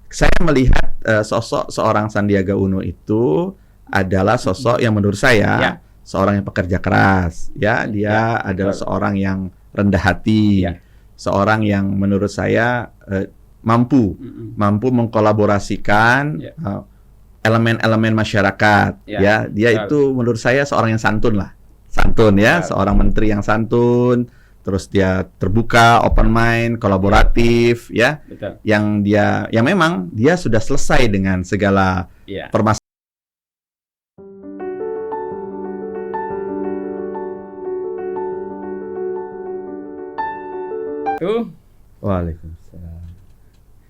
saya melihat sosok seorang Sandiaga Uno itu adalah sosok yang menurut saya seorang yang pekerja keras, ya, dia adalah seorang yang rendah hati, seorang yang menurut saya mampu mengkolaborasikan elemen-elemen masyarakat, ya, dia itu menurut saya seorang yang santun ya, seorang menteri yang santun. Terus dia terbuka, open mind, kolaboratif, ya. Betul. Yang memang dia sudah selesai dengan segala permasalahan. Waalaikumsalam.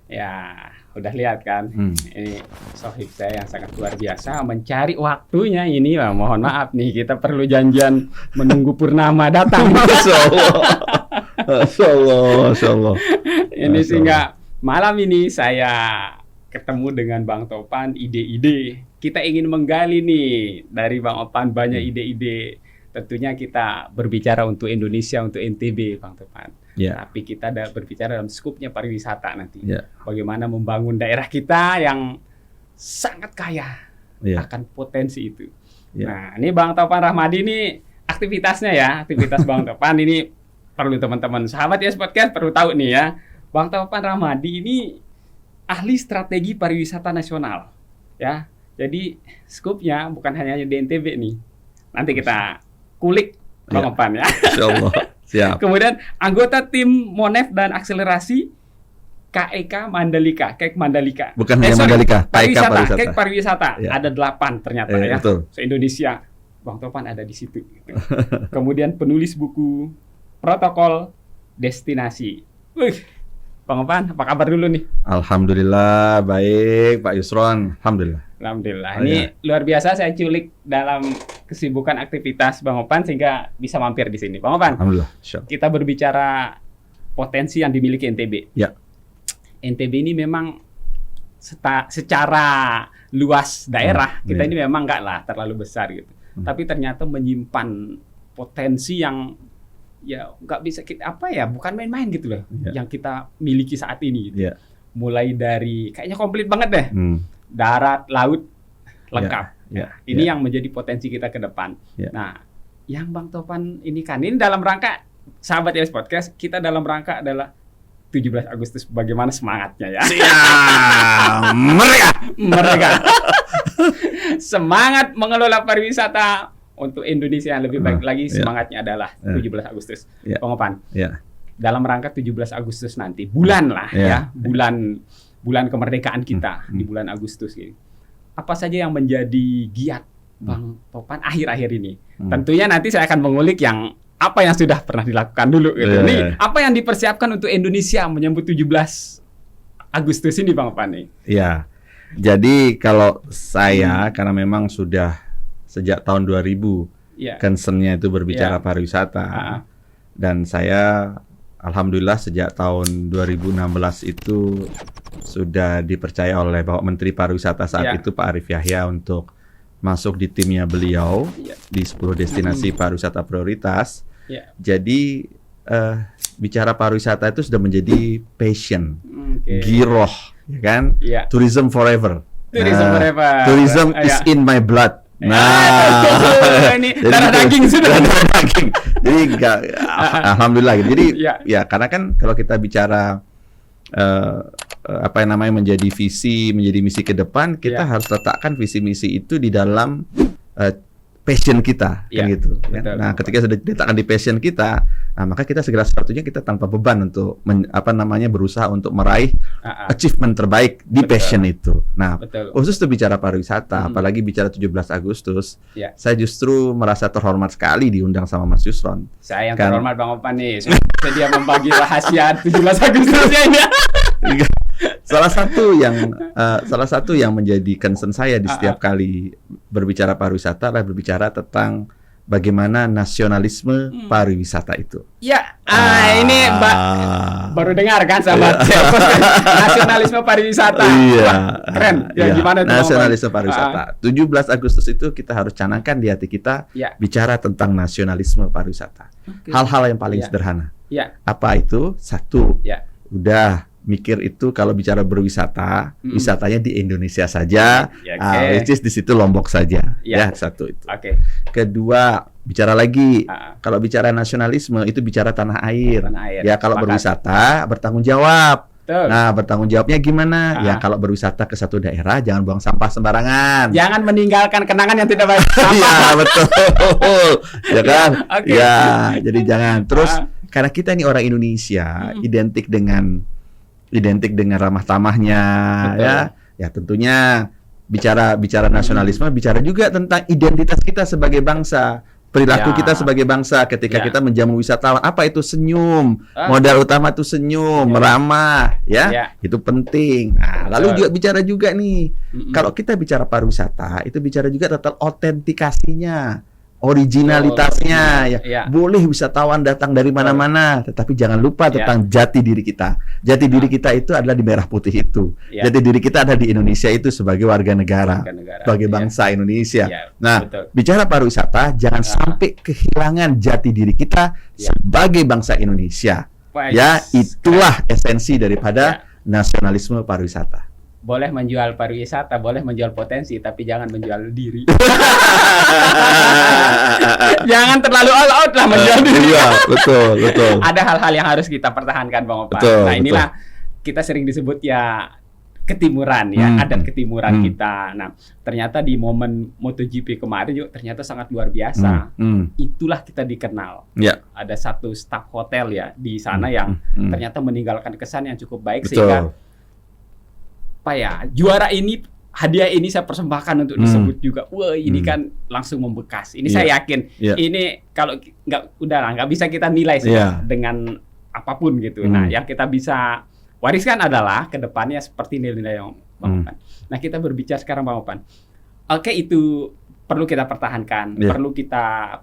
Ya, udah lihat kan? Ini sohib saya yang sangat luar biasa mencari waktunya ini. Mohon maaf nih, kita perlu janjian menunggu purnama datang. Masya Allah. Ini sehingga malam ini saya ketemu dengan Bang Topan, ide-ide. Kita ingin menggali nih dari Bang Topan banyak ide-ide. Tentunya kita berbicara untuk Indonesia, untuk NTB, Bang Topan. Tapi kita berbicara dalam skupnya pariwisata nanti. Bagaimana membangun daerah kita yang sangat kaya akan potensi itu. Nah, ini Bang Topan Rahmadi ini aktivitasnya ya, aktivitas Bang Topan ini perlu teman-teman sahabat ya podcast perlu tahu nih ya. Bang Topan Rahmadi ini ahli strategi pariwisata nasional. Ya. Jadi skupnya bukan hanya di NTB nih. Nanti kita kulik Bang Topan ya. Insyaallah. Siap. Kemudian anggota tim Monef dan akselerasi KEK Mandalika, KEK Mandalika. Bukan hanya Mandalika, pariwisata. KEK pariwisata. Ada 8 ternyata ya. Betul. Se-Indonesia. Bang Topan ada di situ. Gitu. Kemudian penulis buku protokol destinasi. Bang Topan, apa kabar dulu nih? Alhamdulillah baik, Pak Yusron. Alhamdulillah. Ini luar biasa saya culik dalam kesibukan aktivitas Bang Topan sehingga bisa mampir di sini. Bang Topan, alhamdulillah. Kita berbicara potensi yang dimiliki NTB. Ya. NTB ini memang secara luas daerah kita ini memang enggak terlalu besar gitu. Tapi ternyata menyimpan potensi yang ya nggak bisa kita bukan main-main gitu loh yang kita miliki saat ini gitu. Mulai dari kayaknya komplit banget deh. Darat, laut lengkap. Ini yang menjadi potensi kita ke depan. Nah, yang Bang Topan ini kan ini dalam rangka sahabat YS Podcast, kita dalam rangka adalah 17 Agustus bagaimana semangatnya ya. Merdeka. Semangat mengelola pariwisata untuk Indonesia yang lebih baik lagi, semangatnya adalah 17 Agustus. Bang Topan. Dalam rangka 17 Agustus nanti, bulan lah ya, bulan kemerdekaan kita di bulan Agustus ini. Apa saja yang menjadi giat Bang Topan akhir-akhir ini? Tentunya nanti saya akan mengulik yang apa yang sudah pernah dilakukan dulu gitu. Nih, apa yang dipersiapkan untuk Indonesia menyambut 17 Agustus ini Bang Topan nih? Iya. Jadi kalau saya karena memang sudah sejak tahun 2000 concern-nya itu berbicara pariwisata. Dan saya alhamdulillah sejak tahun 2016 itu sudah dipercaya oleh Bapak Menteri Pariwisata saat itu Pak Arief Yahya untuk masuk di timnya beliau di 10 destinasi pariwisata prioritas. Jadi bicara pariwisata itu sudah menjadi passion, giroh, ya kan? Tourism forever. Tourism is in my blood. Ini darah daging sudah. Darah daging. Jadi alhamdulillah. Jadi karena kan kalau kita bicara menjadi visi, menjadi misi ke depan, kita harus letakkan visi misi itu di dalam passion kita, kan gitu. Betul, nah, ketika sudah diletakkan di passion kita, maka kita segala sesuatunya kita tanpa beban untuk berusaha untuk meraih achievement terbaik di passion itu. Nah, khusus itu bicara pariwisata, apalagi bicara 17 Agustus, saya justru merasa terhormat sekali diundang sama Mas Yusron. Saya yang terhormat Bang Topan nih, dia membagi rahasia 17 Agustusnya ini. Salah satu yang menjadi concern saya di setiap kali berbicara pariwisata adalah berbicara tentang bagaimana nasionalisme pariwisata itu. Ini baru dengar kan sahabat. Nasionalisme pariwisata. Keren. Gimana itu? Nasionalisme pariwisata. 17 Agustus itu kita harus canangkan di hati kita bicara tentang nasionalisme pariwisata. Hal-hal yang paling sederhana. Apa itu? Satu, udah mikir itu kalau bicara berwisata, wisatanya di Indonesia saja, which is di situ Lombok saja, ya satu itu. Kedua, bicara lagi, kalau bicara nasionalisme itu bicara tanah air. Ya kalau berwisata bertanggung jawab. Nah, bertanggung jawabnya gimana? Ya kalau berwisata ke satu daerah jangan buang sampah sembarangan. Jangan meninggalkan kenangan yang tidak baik. Iya, betul. Ya kan? Ya, jadi jangan. Terus karena kita ini orang Indonesia, identik dengan ramah tamahnya, ya tentunya bicara nasionalisme, bicara juga tentang identitas kita sebagai bangsa. Perilaku kita sebagai bangsa ketika kita menjamu wisatawan, apa itu senyum, modal utama itu senyum, ramah, itu penting. Nah, lalu juga bicara juga nih, kalau kita bicara pariwisata, itu bicara juga tentang autentikasinya, originalitasnya. Boleh wisatawan datang dari mana-mana, tetapi jangan lupa tentang jati diri kita. Jati diri kita itu adalah di merah putih itu. Jati diri kita ada di Indonesia itu sebagai warga negara, sebagai bangsa Indonesia. Nah, bicara pariwisata, jangan sampai kehilangan jati diri kita sebagai bangsa Indonesia. Ya, itulah esensi daripada nasionalisme pariwisata. Boleh menjual pariwisata, boleh menjual potensi, tapi jangan menjual diri. Jangan terlalu all out lah menjual diri. Iya, betul. Ada hal-hal yang harus kita pertahankan, Bang Opan. Nah, inilah kita sering disebut ketimuran, adat ketimuran kita. Nah, ternyata di momen MotoGP kemarin juga ternyata sangat luar biasa. Itulah kita dikenal. Ada satu staf hotel di sana yang ternyata meninggalkan kesan yang cukup baik. Sehingga juara ini, hadiah ini saya persembahkan untuk disebut juga. Wah, ini kan langsung membekas. Ini saya yakin. Ini kalau nggak bisa kita nilai dengan apapun gitu. Nah, yang kita bisa wariskan adalah kedepannya seperti nilai-nilai yang Bang Opan. Nah, kita berbicara sekarang, Bang Opan. Itu perlu kita pertahankan, perlu kita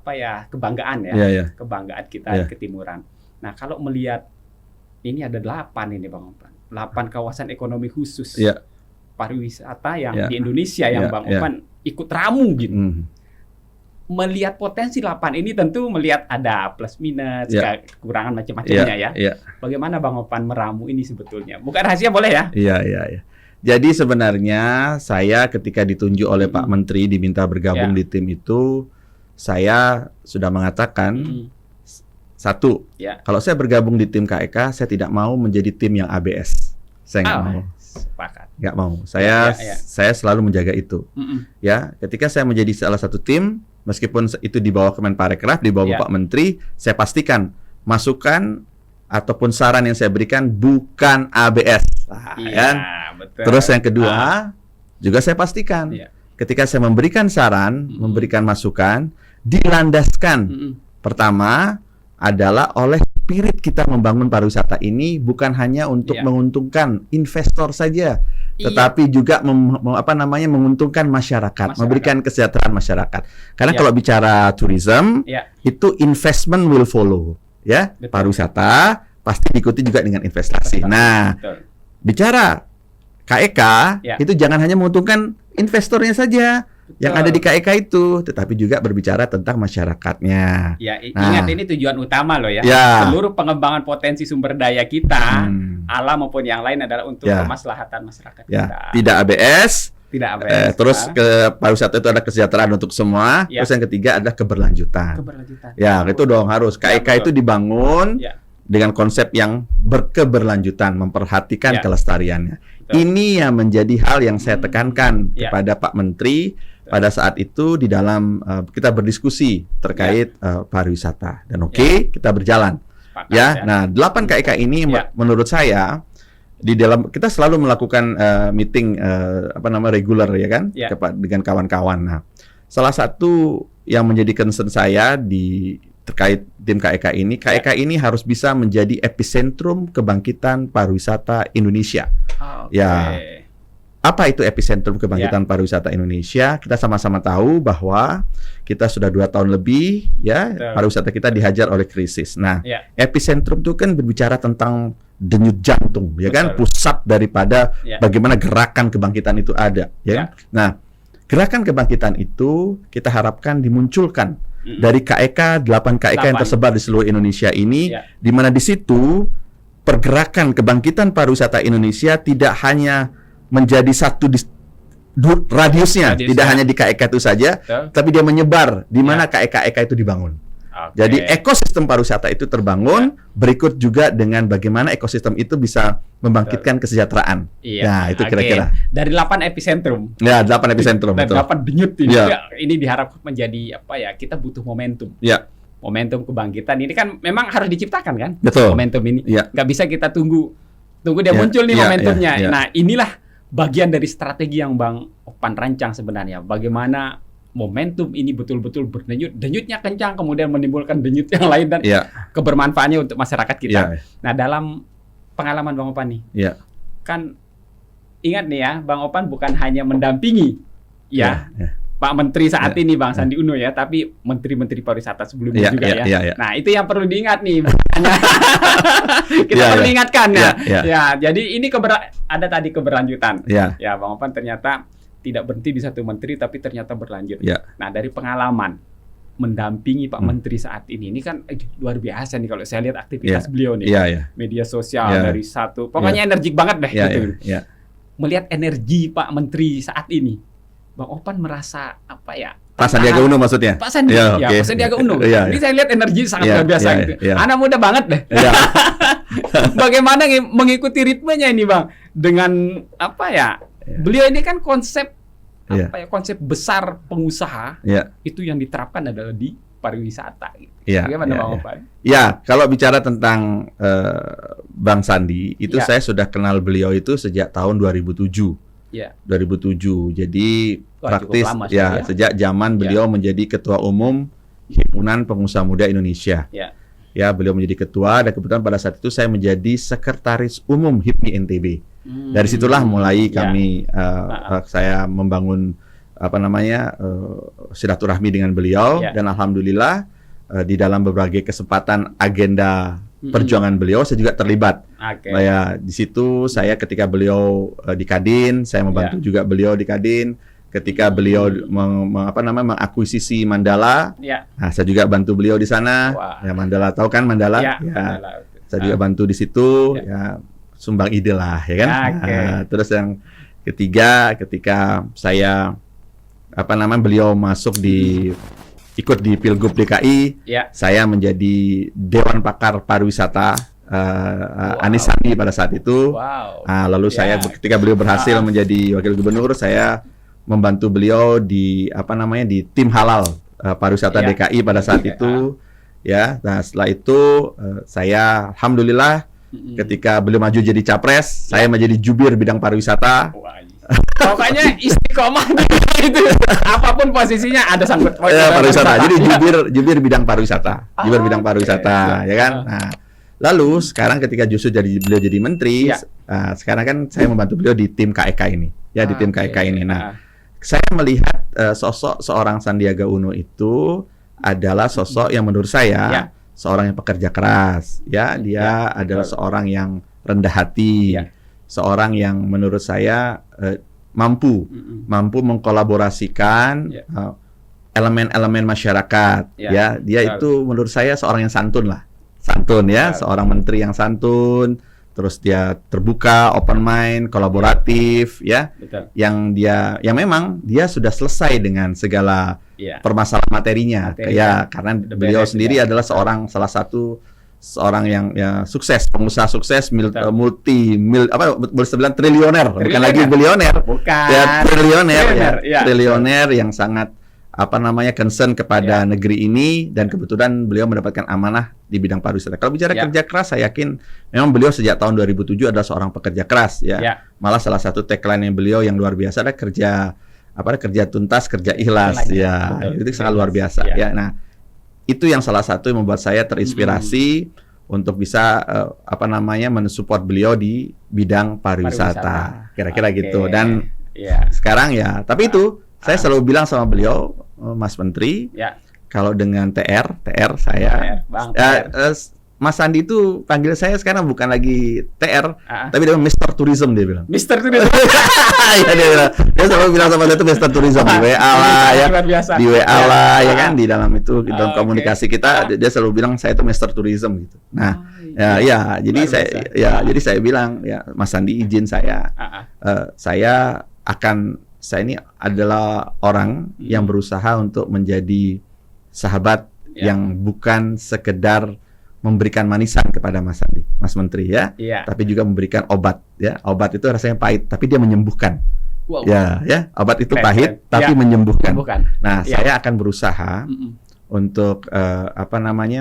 kebanggaan kebanggaan kita ketimuran. Nah, kalau melihat ini ada 8 ini, Bang Opan. 8 kawasan ekonomi khusus pariwisata yang di Indonesia yang Bang Opan ikut ramu gitu. Melihat potensi 8 ini tentu melihat ada plus minus, kekurangan macam-macamnya Bagaimana Bang Opan meramu ini sebetulnya? Bukan rahasia boleh ya? Iya. Jadi sebenarnya saya ketika ditunjuk oleh Pak Menteri diminta bergabung di tim itu, saya sudah mengatakan satu, kalau saya bergabung di tim KEK, saya tidak mau menjadi tim yang ABS. Saya nggak mau. Nggak mau. Saya selalu menjaga itu. Ketika saya menjadi salah satu tim, meskipun itu di bawah Kemenparekraf, di bawah Pak Menteri, saya pastikan masukan ataupun saran yang saya berikan bukan ABS. Betul. Terus yang kedua, juga saya pastikan ketika saya memberikan saran, memberikan masukan, dilandaskan pertama pada oleh spirit kita membangun pariwisata ini bukan hanya untuk menguntungkan investor saja, tetapi juga menguntungkan masyarakat, memberikan kesejahteraan masyarakat. Karena kalau bicara tourism, itu investment will follow, pariwisata pasti diikuti juga dengan investasi. Nah, bicara KEK itu jangan hanya menguntungkan investornya saja yang ada di KEK itu, tetapi juga berbicara tentang masyarakatnya. Ingat ini tujuan utama loh Seluruh pengembangan potensi sumber daya kita, alam maupun yang lain adalah untuk kemaslahatan masyarakat kita. Tidak ABS. Terus ke pariwisata itu ada kesejahteraan untuk semua. Terus yang ketiga adalah keberlanjutan. Itu dong harus. KEK itu dibangun dengan konsep yang berkeberlanjutan, memperhatikan kelestariannya. Ini yang menjadi hal yang saya tekankan kepada Pak Menteri pada saat itu di dalam kita berdiskusi terkait pariwisata dan kita berjalan. Nah 8 KEK ini menurut saya di dalam kita selalu melakukan meeting reguler dengan kawan-kawan. Nah, salah satu yang menjadi concern saya terkait tim KEK ini, KEK ini harus bisa menjadi epicentrum kebangkitan pariwisata Indonesia. Apa itu epicentrum kebangkitan pariwisata Indonesia? Kita sama-sama tahu bahwa kita sudah 2 tahun lebih pariwisata kita dihajar oleh krisis. Nah, epicentrum itu kan berbicara tentang denyut jantung, pusat daripada bagaimana gerakan kebangkitan itu ada, Nah, gerakan kebangkitan itu kita harapkan dimunculkan dari KEK, 8 KEK yang tersebar di seluruh Indonesia ini, di mana di situ pergerakan kebangkitan pariwisata Indonesia tidak hanya menjadi satu radiusnya, tidak hanya di KEK itu saja, tapi dia menyebar di mana KEK itu dibangun. Jadi ekosistem pariwisata itu terbangun, berikut juga dengan bagaimana ekosistem itu bisa membangkitkan kesejahteraan. Nah, itu kira-kira. Dari 8 epicentrum. Ya, 8 epicentrum. Dan 8 denyut ini. Ini diharapkan menjadi apa ya? Kita butuh momentum. Momentum kebangkitan ini kan memang harus diciptakan kan? Betul. Momentum ini. Nggak bisa kita tunggu dia muncul nih momentumnya. Nah, inilah bagian dari strategi yang Bang Opan rancang sebenarnya. Bagaimana momentum ini betul-betul berdenyut, denyutnya kencang, kemudian menimbulkan denyut yang lain dan kebermanfaatnya untuk masyarakat kita. Nah, dalam pengalaman Bang Opan nih, kan ingat nih ya, Bang Opan bukan hanya mendampingi Pak Menteri saat ini Bang Sandi Uno ya, tapi menteri-menteri pariwisata sebelumnya juga ya. Nah, itu yang perlu diingat nih. Kita perlu ingatkan ya. Jadi ini ada tadi keberlanjutan. Ya, Bang Opan ternyata tidak berhenti di satu menteri, tapi ternyata berlanjut. Nah, dari pengalaman mendampingi Pak Menteri saat ini kan luar biasa nih kalau saya lihat aktivitas beliau nih. Media sosial dari satu, pokoknya energik banget deh gitu. Melihat energi Pak Menteri saat ini, Bang Opan merasa apa ya? Pak Sandiaga Uno maksudnya? Pak Sandiaga, Pak Sandiaga Uno. Ini saya lihat energi sangat luar biasa gitu. Anak muda banget deh. Bagaimana mengikuti ritmenya ini Bang? Dengan apa ya? Beliau ini kan konsep konsep besar pengusaha itu yang diterapkan adalah di pariwisata. Gitu. Bagaimana Bang Opan? Ya, kalau bicara tentang Bang Sandi, itu saya sudah kenal beliau itu sejak tahun 2007. 2007. Jadi praktis sejak zaman beliau menjadi ketua umum Himpunan Pengusaha Muda Indonesia. Beliau menjadi ketua dan kebetulan pada saat itu saya menjadi sekretaris umum HIPMI NTB. Dari situlah mulai kami saya membangun silaturahmi dengan beliau dan alhamdulillah di dalam berbagai kesempatan agenda perjuangan beliau saya juga terlibat. Di situ saya ketika beliau di Kadin, saya membantu juga beliau di Kadin. Ketika beliau mengakuisisi Mandala, nah, saya juga bantu beliau di sana. Mandala, tahu kan Mandala? Mandala. Saya juga bantu di situ. Sumbang ide lah, ya kan? Terus yang ketiga, ketika saya beliau masuk ikut di Pilgub DKI, saya menjadi Dewan Pakar Pariwisata Anies Sandi pada saat itu. Lalu saya ketika beliau berhasil menjadi Wakil Gubernur, saya membantu beliau di di tim halal pariwisata DKI pada saat itu. Nah setelah itu saya alhamdulillah ketika beliau maju jadi capres, saya menjadi jubir bidang pariwisata. Pokoknya istiqomah itu apapun posisinya ada sangkut pariwisata. Jadi jubir bidang pariwisata, ya kan. Nah, lalu sekarang ketika justru beliau jadi menteri, sekarang kan saya membantu beliau di tim KEK ini, di tim KEK ini. Nah, saya melihat sosok seorang Sandiaga Uno itu adalah sosok yang menurut saya seorang yang pekerja keras, dia adalah seorang yang rendah hati. Seorang yang menurut saya mampu mengkolaborasikan elemen-elemen masyarakat. Dia itu menurut saya seorang yang santun, seorang menteri yang santun. Terus dia terbuka, open mind, kolaboratif, yang memang dia sudah selesai dengan segala permasalahan materinya. Karena beliau sendiri adalah salah satu yang sukses, pengusaha sukses, boleh bilang triliuner, bukan lagi bilioner, triliuner yang sangat concern kepada negeri ini, dan kebetulan beliau mendapatkan amanah di bidang pariwisata. Kalau bicara kerja keras, saya yakin memang beliau sejak tahun 2007 adalah seorang pekerja keras, Malah salah satu tagline beliau yang luar biasa adalah kerja tuntas, kerja ikhlas, itu sangat luar biasa, Nah, itu yang salah satu yang membuat saya terinspirasi untuk bisa mensupport beliau di bidang pariwisata. Kira-kira gitu. Dan sekarang tapi itu saya selalu bilang sama beliau, Mas Menteri, kalau dengan TR saya Mas Sandi itu panggil saya sekarang bukan lagi TR, tapi dia Mr. Tourism dia bilang. Mr. Tourism. Iya dia bilang. Dia selalu bilang sama saya itu Mr. Tourism di WA lah ya. Di WA lah ya kan, di dalam itu dalam komunikasi kita dia selalu bilang saya itu Mr. Tourism gitu. Nah, jadi saya bilang ya Mas Sandi izin saya ini adalah orang yang berusaha untuk menjadi sahabat yang bukan sekedar memberikan manisan kepada Mas Sandi, Mas Menteri ya, tapi juga memberikan obat ya. Obat itu rasanya pahit, tapi dia menyembuhkan. Ya, obat itu pahit, tapi menyembuhkan. Nah, saya akan berusaha untuk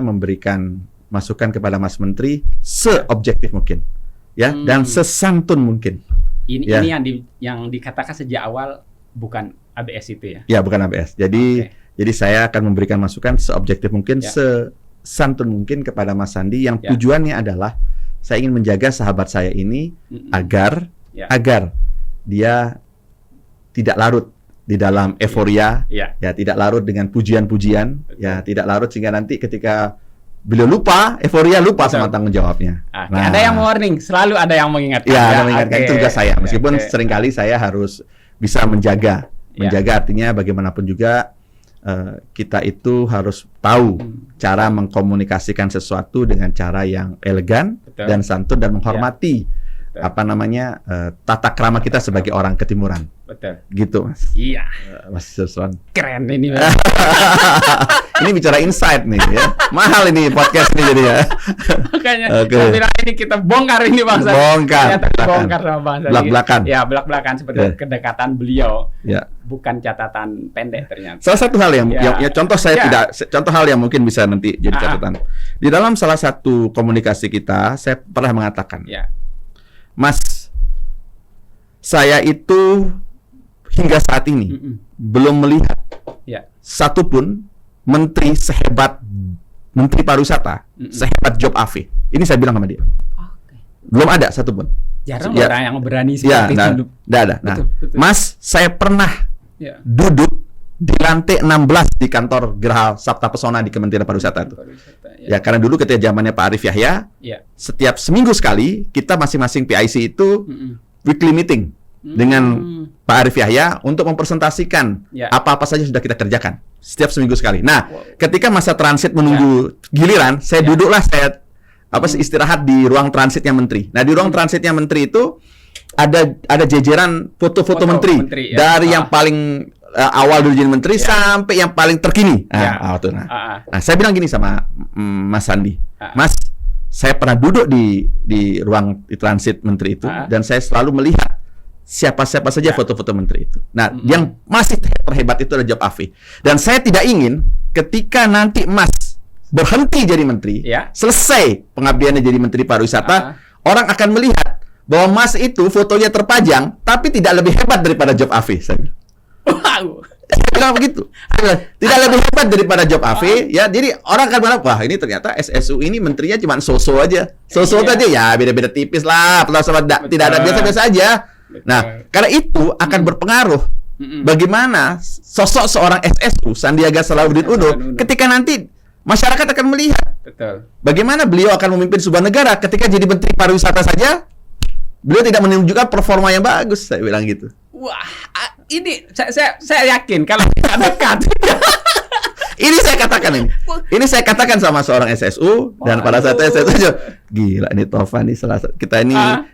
memberikan masukan kepada Mas Menteri seobjektif mungkin, ya, dan sesantun mungkin. Ini yang dikatakan sejak awal bukan ABS itu ya? Ya, bukan ABS. Jadi saya akan memberikan masukan seobjektif mungkin, santun mungkin kepada Mas Sandi yang tujuannya adalah saya ingin menjaga sahabat saya ini agar dia tidak larut di dalam euforia, ya tidak larut dengan pujian-pujian, ya tidak larut sehingga nanti ketika beliau lupa, euforia lupa sama tanggung jawabnya. Nah, ada yang warning, selalu ada yang mengingatkan. Ya, mengingatkan itu juga saya. Meskipun seringkali saya harus bisa menjaga artinya bagaimanapun juga kita itu harus tahu cara mengkomunikasikan sesuatu dengan cara yang elegan dan santun dan menghormati tata krama kita sebagai orang ketimuran. Betul. Gitu, Mas. Iya. Mas Suswan. Keren ini, Mas. Ini bicara insight nih ya. Mahal ini podcast ini jadi ya. Makanya saya bilang ini kita bongkar ini Bang Sandi. Bongkar sama Bang Sandi. Belak-belakan. Ya, belak-belakan seperti kedekatan beliau. Ya. Bukan catatan pendek ternyata. Salah satu hal yang contoh hal yang mungkin bisa nanti jadi catatan. Di dalam salah satu komunikasi kita, saya pernah mengatakan, Mas, saya itu hingga saat ini belum melihat satupun menteri sehebat Menteri Pariwisata, sehebat Job Afi. Ini saya bilang sama dia. Belum ada satupun. Jarang orang yang berani seperti itu. Tidak ada. Nah, betul. Mas, saya pernah duduk di lantai 16 di kantor Geraha Sabta Pesona di Kementerian Pariwisata itu. Ya, karena dulu ketika zamannya Pak Arif Yahya, setiap seminggu sekali kita masing-masing PIC itu weekly meeting dengan Pak Arif Yahya untuk mempresentasikan apa-apa saja sudah kita kerjakan setiap seminggu sekali. Nah, ketika masa transit menunggu giliran, saya duduklah saya istirahat di ruang transitnya menteri. Nah, di ruang transitnya menteri itu ada jejeran foto-foto menteri dari yang paling awal dulu jadi menteri sampai yang paling terkini. Nah, saya bilang gini sama Mas Sandi, Mas, saya pernah duduk di ruang di transit menteri itu dan saya selalu melihat siapa-siapa saja foto-foto menteri itu. Nah, yang masih terhebat itu adalah Job Afi. Dan saya tidak ingin ketika nanti Mas berhenti jadi menteri, selesai pengabdiannya jadi menteri pariwisata, orang akan melihat bahwa Mas itu fotonya terpajang, tapi tidak lebih hebat daripada Job Afi. Saya bilang. Wow. Saya bilang begitu. Tidak lebih hebat daripada Job Afi, ya. Jadi orang akan bilang, wah ini ternyata SSU ini menterinya cuma so-so aja. So-so aja ya, beda-beda tipis lah. Tidak ada biasa-biasa aja. Nah, karena itu akan berpengaruh bagaimana sosok seorang SSU Sandiaga Salahuddin Uno ketika nanti masyarakat akan melihat bagaimana beliau akan memimpin sebuah negara ketika jadi menteri pariwisata saja beliau tidak menunjukkan performa yang bagus, saya bilang gitu. Wah, ini saya yakin kalau tidak dekat. Ini saya katakan ini. Ini saya katakan sama seorang SSU dan pada saat SSU aja, gila ini Tovan nih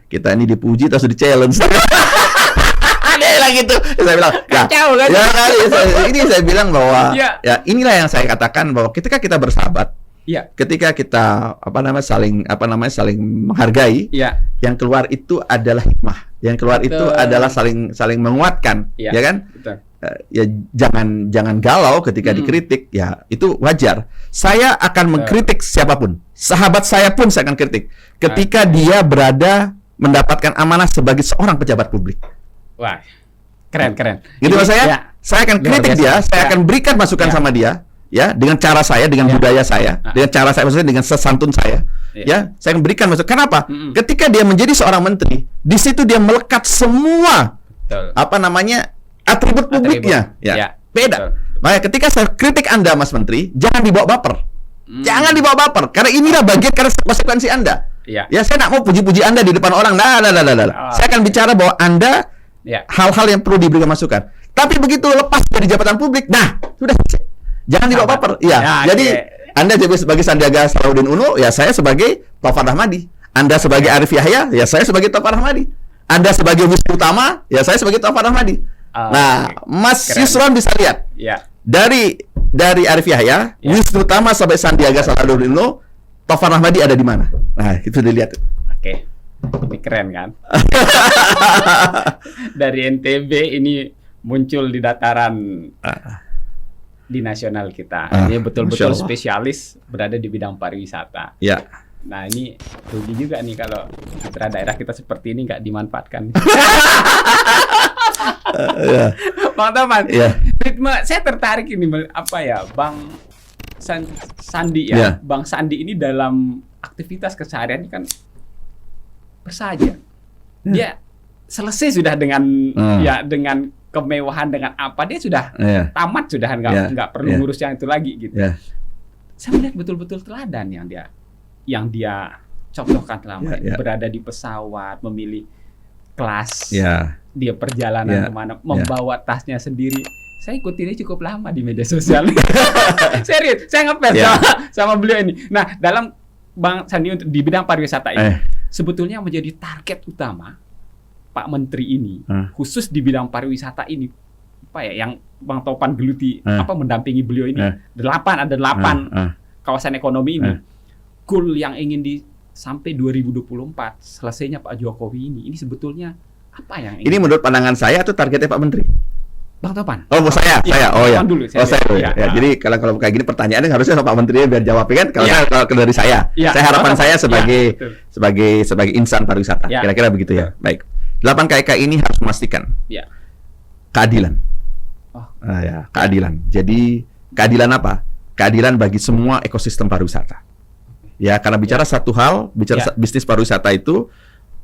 kita ini dipuji terus di challenge. Ada gitu. Saya bilang, ini saya bilang bahwa inilah yang saya katakan bahwa ketika kita bersahabat, ketika kita saling menghargai, yang keluar itu adalah hikmah. Yang keluar itu adalah saling menguatkan, ya kan? Betul. Ya jangan galau ketika dikritik, ya itu wajar. Saya akan mengkritik siapapun, sahabat saya pun saya akan kritik ketika dia berada mendapatkan amanah sebagai seorang pejabat publik. Wah, keren. Gitu mas saya akan kritik dia, saya akan berikan masukan sama dia, ya dengan cara saya, dengan budaya saya, dengan cara saya, maksudnya dengan sesantun saya, ya saya akan berikan masukan. Kenapa? Ketika dia menjadi seorang menteri, di situ dia melekat semua atribut publiknya, beda. Makanya ketika saya kritik Anda, Mas Menteri, jangan dibawa baper. Jangan dibawa baper, karena inilah bagian karena konsekuensi Anda. Ya, saya nggak mau puji-puji Anda di depan orang. Saya akan bicara bahwa Anda hal-hal yang perlu diberikan masukan. Tapi begitu lepas dari jabatan publik, sudah selesai. Jangan dibawa baper. Jadi Anda sebagai Sandiaga Salahuddin Uno, saya sebagai Taufan Rahmadi. Anda sebagai Arif Yahya, saya sebagai Taufan Rahmadi. Anda sebagai Wisnu Utama, saya sebagai Taufan Rahmadi. Mas Yusron bisa lihat. Dari Arif Yahya, Wisnu Utama sampai Sandiaga Salahuddin Uno, Taufan Rahmadi ada di mana? Nah, itu dilihat. Oke. Ini keren kan? Dari NTB ini muncul di dataran di nasional kita. Ini betul-betul spesialis berada di bidang pariwisata. Ya. Nah, ini rugi juga nih kalau putra daerah kita seperti ini nggak dimanfaatkan. Bang Taufan, ritme saya tertarik ini Bang Sandi Bang Sandi ini dalam aktivitas keseharian kan bersaja. Dia selesai sudah dengan dengan kemewahan, dengan apa dia sudah tamat sudah, nggak perlu ngurus yang itu lagi gitu. Saya melihat betul-betul teladan yang dia contohkan selama ini, berada di pesawat, memilih kelas, dia perjalanan kemana, membawa tasnya sendiri. Saya ikutinnya cukup lama di media sosial. Serius, saya ngefans sama beliau ini. Nah, dalam Bang Sandi untuk di bidang pariwisata ini, sebetulnya menjadi target utama Pak Menteri ini, khusus di bidang pariwisata ini, yang Bang Taufan geluti, mendampingi beliau ini, ada 8 kawasan ekonomi ini. Goal yang ingin sampai 2024 selesainya Pak Jokowi ini sebetulnya apa yang ini menurut pandangan saya itu targetnya Pak Menteri? Bang Taufan. Saya. Dulu, Jadi kalau kayak gini pertanyaannya harusnya sama Pak Menteri biar jawabnya kan. Kalau dari saya, harapan saya sebagai insan pariwisata, kira-kira begitu ya. Baik. 8 KK ini harus memastikan keadilan. Keadilan. Jadi keadilan apa? Keadilan bagi semua ekosistem pariwisata. Karena bicara satu hal, bisnis pariwisata itu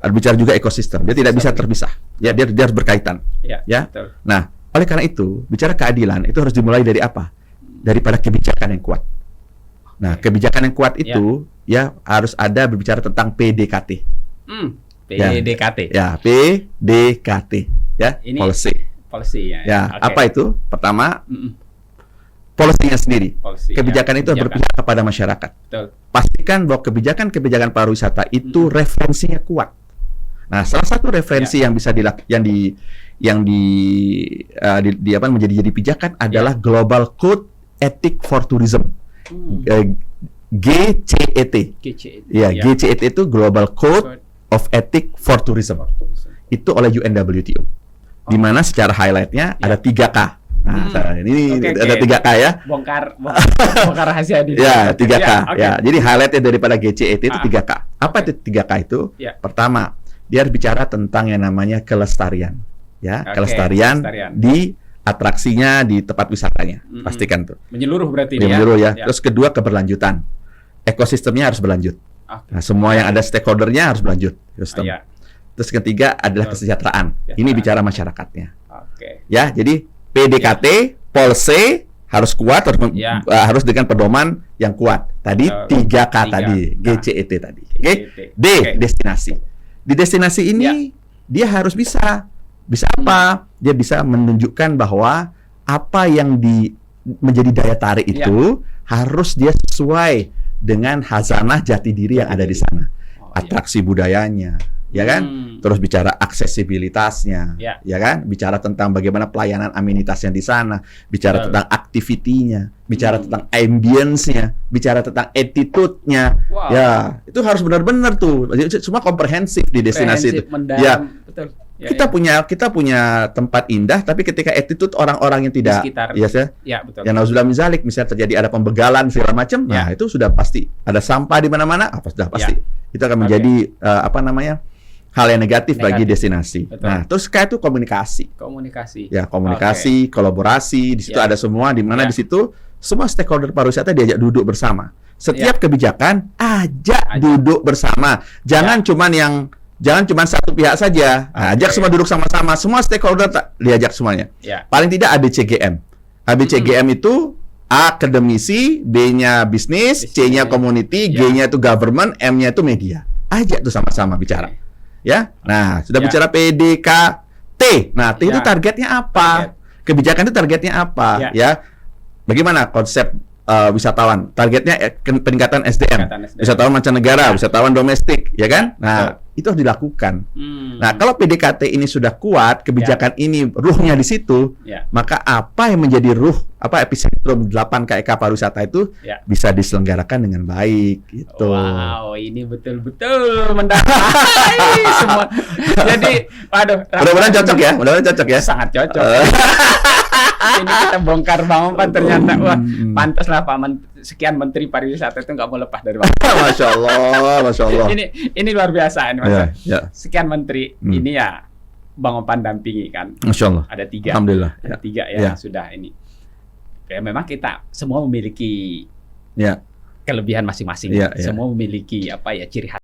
bicara juga ekosistem. Dia tidak bisa terpisah. Dia harus berkaitan. Betul. Nah, oleh karena itu, bicara keadilan itu harus dimulai dari apa? Daripada kebijakan yang kuat. Nah, kebijakan yang kuat itu harus ada berbicara tentang PDKT. PDKT. PDKT. Ini policy apa itu? Pertama, polisinya sendiri. Kebijakan itu berpihak kepada masyarakat. Betul. Pastikan bahwa kebijakan pariwisata itu referensinya kuat. Nah, salah satu referensi yang bisa menjadi pijakan adalah Global Code Ethic for Tourism. GCET. GCET itu Global Code of Ethic for Tourism. Itu oleh UNWTO. Di mana secara highlight-nya ada 3K. Nah, ini ada 3K ya. Bongkar rahasia di 3K. Jadi highlightnya daripada GCET itu 3K. Apa itu 3K itu? Pertama, dia bicara tentang yang namanya kelestarian. Kelestarian di atraksinya, di tempat wisatanya. Pastikan tuh. Menyeluruh berarti menyeluruh ya. Terus kedua, keberlanjutan. Ekosistemnya harus berlanjut. Nah, semua yang ada stakeholder-nya harus berlanjut. Terus ketiga adalah kesejahteraan. Ini bicara masyarakatnya. Jadi PDKT, Polse harus kuat, harus dengan pedoman yang kuat. Tadi 3K tadi, GCET tadi. Destinasi. Di destinasi ini dia harus bisa apa? Dia bisa menunjukkan bahwa apa yang menjadi daya tarik itu harus dia sesuai dengan khazanah jati diri yang ada di sana. Atraksi budayanya, terus bicara aksesibilitasnya, bicara tentang bagaimana pelayanan amenitasnya di sana, bicara tentang aktivitinya, bicara tentang ambience-nya, bicara tentang attitude-nya. Itu harus benar-benar tuh, semua komprehensif di destinasi itu. Betul. Kita punya tempat indah, tapi ketika attitude orang-orang yang tidak, betul. Yang nauzubillah min zalik, misalnya terjadi ada pembegalan segala macam, nah itu sudah pasti. Ada sampah di mana-mana, sudah pasti. Itu akan menjadi hal yang negatif bagi destinasi. Betul. Nah, terus kayak itu komunikasi, kolaborasi, di situ ada semua, di mana di situ semua stakeholder pariwisata diajak duduk bersama. Setiap kebijakan ajak duduk bersama. Jangan cuman satu pihak saja. Ajak semua duduk sama-sama, semua stakeholder diajak semuanya. Paling tidak ABCGM. ABCGM itu akademisi, B-nya bisnis, C-nya community, G-nya itu government, M-nya itu media. Ajak tuh sama-sama bicara. Ya. Nah, sudah bicara PDKT. Nah, T itu targetnya apa? Kebijakan itu targetnya apa? Ya. Bagaimana konsep wisatawan? Targetnya peningkatan SDM. Wisatawan mancanegara, wisatawan domestik, ya kan? Nah, itu harus dilakukan. Nah, kalau PDKT ini sudah kuat, kebijakan ini ruhnya di situ, maka apa yang menjadi ruh, epicentrum 8 KEK pariwisata itu bisa diselenggarakan dengan baik gitu. Wow, ini betul-betul mendapat semua. Jadi, waduh, mudah-mudahan cocok ya. Sangat cocok. Ini kita bongkar Bang Opan ternyata wah pantaslah sekian menteri pariwisata itu nggak mau lepas dari Bang. Masya Allah. Ini luar biasa ini Mas. Sekian menteri ini ya Bang Opan dampingi kan. Masya Allah. Ada 3. Alhamdulillah. Ada 3 yang sudah ini. Ya memang kita semua memiliki kelebihan masing-masing. Semua memiliki ciri khas